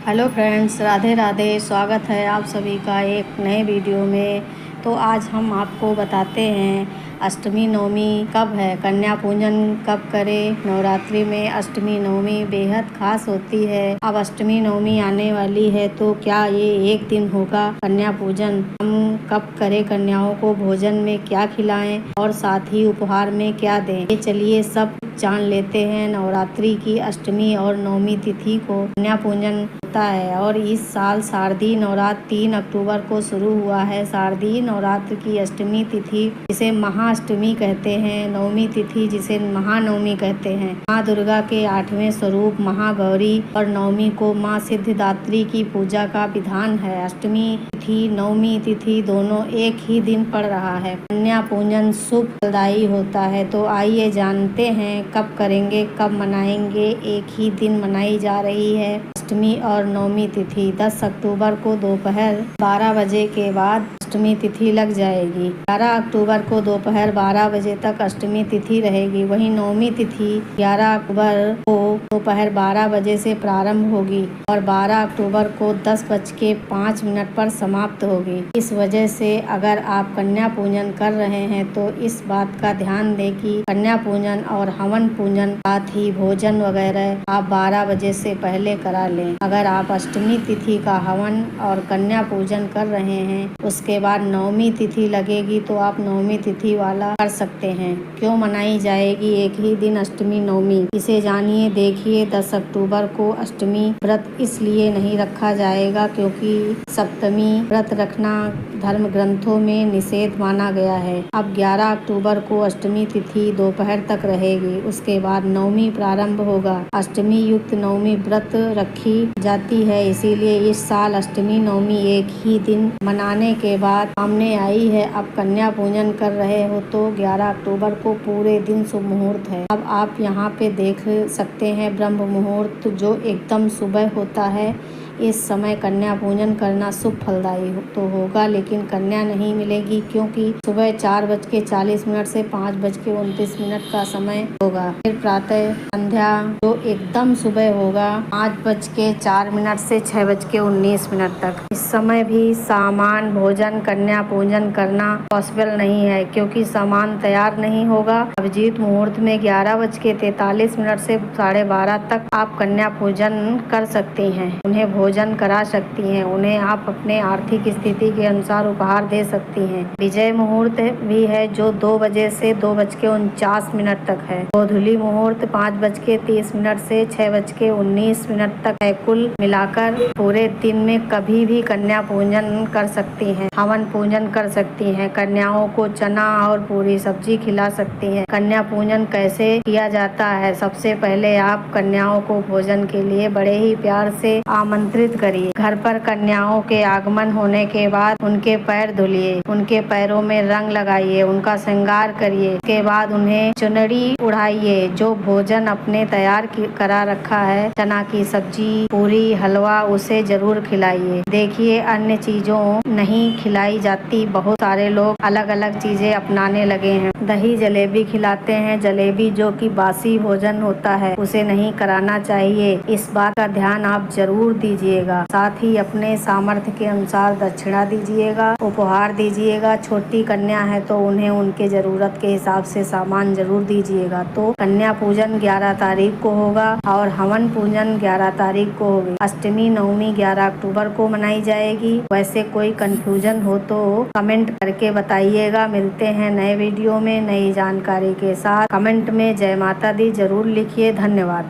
Hello friends, Radhe Radhe. स्वागत है आप सभी का एक नए वीडियो में। तो आज हम आपको बताते हैं अष्टमी नवमी कब है, कन्या पूजन कब करें। नवरात्रि में अष्टमी नवमी बेहद खास होती है। अब अष्टमी नवमी आने वाली है तो क्या ये एक दिन होगा कन्या पूजन। हम कब करें, कन्याओं को भोजन में क्या खिलाएं और साथ ही उपहार में क्या दें, ये चलिए सब जान लेते हैं। नवरात्रि की अष्टमी और नवमी तिथि को कन्या पूजन होता है और इस साल शारदीय नवरात्र 3 अक्टूबर को शुरू हुआ है। शारदीय नवरात्र की अष्टमी तिथि जिसे महाअष्टमी कहते हैं, नवमी तिथि जिसे महानवमी कहते हैं। माँ दुर्गा के 8वें स्वरूप महागौरी और नवमी को माँ सिद्धिदात्री की पूजा का विधान है। अष्टमी तिथि नवमी तिथि दोनों एक ही दिन पड़ रहा है। कन्या पूजन शुभ फलदायी होता है। तो आइए जानते हैं कब करेंगे, कब मनाएंगे। एक ही दिन मनाई जा रही है अष्टमी और नवमी तिथि। 10 अक्टूबर को दोपहर 12 बजे के बाद अष्टमी तिथि लग जाएगी। 11 अक्टूबर को दोपहर 12 बजे तक अष्टमी तिथि रहेगी। वहीं नवमी तिथि 11 अक्टूबर को दोपहर 12 बजे से प्रारंभ होगी और 12 अक्टूबर को 10:05 पर समाप्त होगी। इस वजह से अगर आप कन्या पूजन कर रहे हैं तो इस बात का ध्यान दें कि कन्या पूजन और हवन पूजन साथ ही भोजन वगैरह आप 12 बजे से पहले करा लें। अगर आप अष्टमी तिथि का हवन और कन्या पूजन कर रहे हैं उसके बाद नवमी तिथि लगेगी तो आप नवमी तिथि वाला कर सकते हैं। क्यों मनाई जाएगी एक ही दिन अष्टमी नवमी, इसे जानिए देखिए। 10 अक्टूबर को अष्टमी व्रत इसलिए नहीं रखा जाएगा क्योंकि सप्तमी व्रत रखना धर्म ग्रंथों में निषेध माना गया है। अब 11 अक्टूबर को अष्टमी तिथि दोपहर तक रहेगी, उसके बाद नवमी प्रारंभ होगा। अष्टमी युक्त नवमी व्रत रखी जाती है, इसीलिए इस साल अष्टमी नवमी एक ही दिन मनाने के बाद सामने आई है। अब कन्या पूजन कर रहे हो तो 11 अक्टूबर को पूरे दिन शुभ मुहूर्त है। अब आप यहाँ पे देख सकते हैं ब्रह्म मुहूर्त जो एकदम सुबह होता है। इस समय कन्या पूजन करना शुभ फलदायी तो होगा, लेकिन कन्या नहीं मिलेगी क्योंकि सुबह 4:40 से 5:29 का समय होगा। फिर प्रातः संध्या जो एकदम सुबह होगा 5:04 से 6:19 तक। इस समय भी सामान भोजन कन्या पूजन करना पॉसिबल नहीं है क्योंकि सामान तैयार नहीं होगा। अभिजीत मुहूर्त में 11:43 से 12:30 तक आप कन्या पूजन कर सकती हैं, उन्हें भोजन करा सकती हैं, उन्हें आप अपने आर्थिक स्थिति के अनुसार उपहार दे सकती हैं। विजय मुहूर्त भी है जो 2 बजे से 2:49 तक है। गोधूली मुहूर्त 5:30 से 6:19 तक है। कुल मिलाकर पूरे दिन में कभी भी कन्या पूजन कर सकती हैं, हवन पूजन कर सकती हैं, कन्याओं को चना और पूरी सब्जी खिला सकती हैं। कन्या पूजन कैसे किया जाता है? सबसे पहले आप कन्याओं को भोजन के लिए बड़े ही प्यार से आमंत्रित करिए। घर पर कन्याओं के आगमन होने के बाद उनके पैर धुलिए, उनके पैरों में रंग लगाइए, उनका श्रृंगार करिए। उसके बाद उन्हें चुनरी उड़ाइए। जो भोजन अपने तैयार करा रखा है, चना की सब्जी, पूरी, हलवा, उसे जरूर खिलाइए। देखिए अन्य चीजों नहीं खिलाई जाती, बहुत सारे लोग अलग अलग चीजें अपनाने लगे हैं। दही जलेबी खिलाते हैं, जलेबी जो कि बासी भोजन होता है उसे नहीं कराना चाहिए। इस बात का ध्यान आप जरूर दीजिएगा। साथ ही अपने सामर्थ्य के अनुसार दक्षिणा दीजिएगा, उपहार दीजिएगा। छोटी कन्या है तो उन्हें उनके जरूरत के हिसाब से सामान जरूर दीजिएगा। तो कन्या पूजन 11 तारीख को होगा और हवन पूजन 11 तारीख को होगी। अष्टमी नवमी 11 अक्टूबर को मनाई जाएगी। वैसे कोई कंफ्यूजन हो तो कमेंट करके बताइएगा। मिलते हैं नए वीडियो में नई जानकारी के साथ। कमेंट में जय माता दी जरूर लिखिए। धन्यवाद।